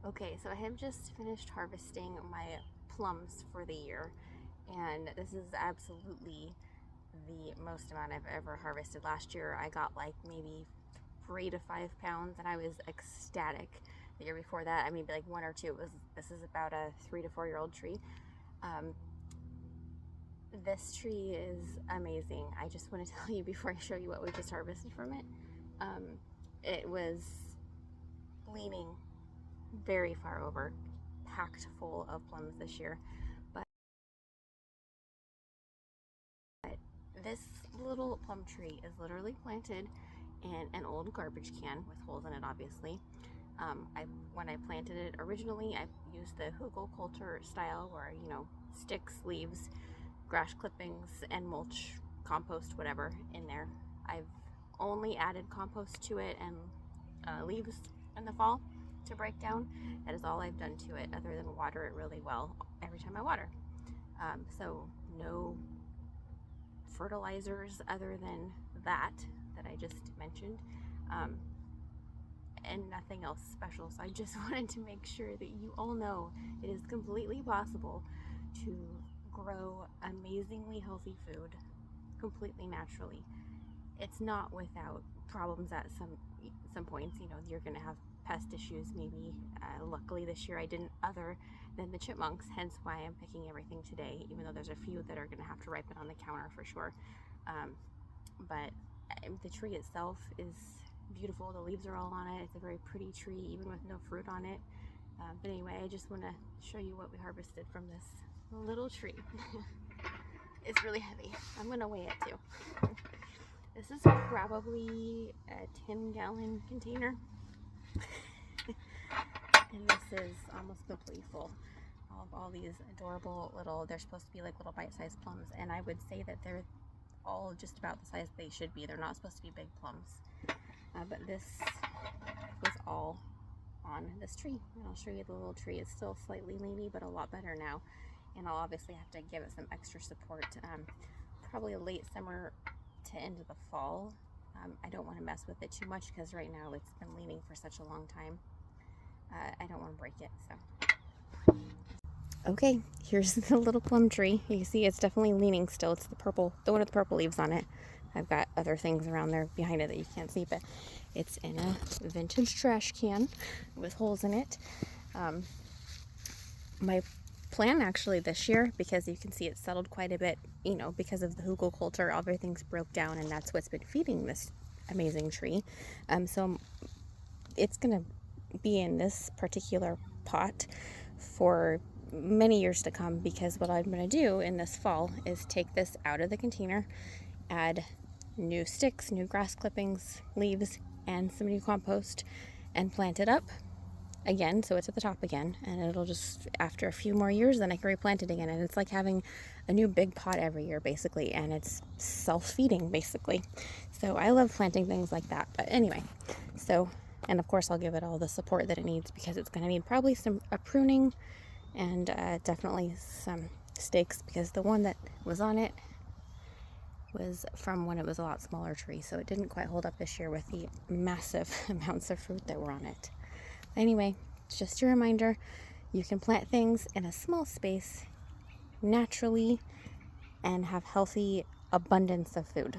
Okay, so I have just finished harvesting my plums for the year, and this is absolutely the most amount I've ever harvested. Last year I got like maybe 3 to 5 pounds, and I was ecstatic. The year before that, I mean, like 1 or 2. This is about a 3 to 4 year old tree. Um, this tree is amazing. I just want to tell you before I show you what we just harvested from it. It was leaning very far over, packed full of plums this year. But this little plum tree is literally planted in an old garbage can with holes in it, obviously. When I planted it originally, I used the hugelkultur style, where sticks, leaves, grass clippings, and mulch, compost, whatever in there. I've only added compost to it and leaves in the fall to break down. That is all I've done to it, other than water it really well every time I water. So no fertilizers other than that I just mentioned, and nothing else special. So I just wanted to make sure that you all know it is completely possible to grow amazingly healthy food completely naturally. It's not without problems at some points. You're going to have pest issues maybe. Luckily this year I didn't, other than the chipmunks, hence why I'm picking everything today, even though there's a few that are going to have to ripen on the counter for sure. But the tree itself is beautiful. The leaves are all on it. It's a very pretty tree, even with no fruit on it. But anyway, I just want to show you what we harvested from this little tree. It's really heavy. I'm going to weigh it too. This is probably a 10-gallon container. And this is almost completely full of all these adorable they're supposed to be like little bite-sized plums, and I would say that they're all just about the size they should be. They're not supposed to be big plums. But this was all on this tree. And I'll show you the little tree. It's still slightly leany, but a lot better now. And I'll obviously have to give it some extra support, probably late summer to end of the fall. I don't want to mess with it too much because right now it's been leaning for such a long time. I don't want to break it, so. Okay, here's the little plum tree. You can see it's definitely leaning still. It's the one with the purple leaves on it. I've got other things around there behind it that you can't see, but it's in a vintage trash can with holes in it. My plan actually this year, because you can see it's settled quite a bit, because of the hugelkultur, everything's broke down, and that's what's been feeding this amazing tree. So it's gonna be in this particular pot for many years to come, because what I'm going to do in this fall is take this out of the container, add new sticks, new grass clippings, leaves, and some new compost, and plant it up again so it's at the top again, and it'll just, after a few more years, then I can replant it again. And it's like having a new big pot every year basically, and it's self-feeding basically. So I love planting things like that. But anyway, and of course I'll give it all the support that it needs, because it's going to need probably a pruning and definitely some stakes, because the one that was on it was from when it was a lot smaller tree, so it didn't quite hold up this year with the massive amounts of fruit that were on it. Anyway, it's just a reminder, you can plant things in a small space naturally and have healthy abundance of food.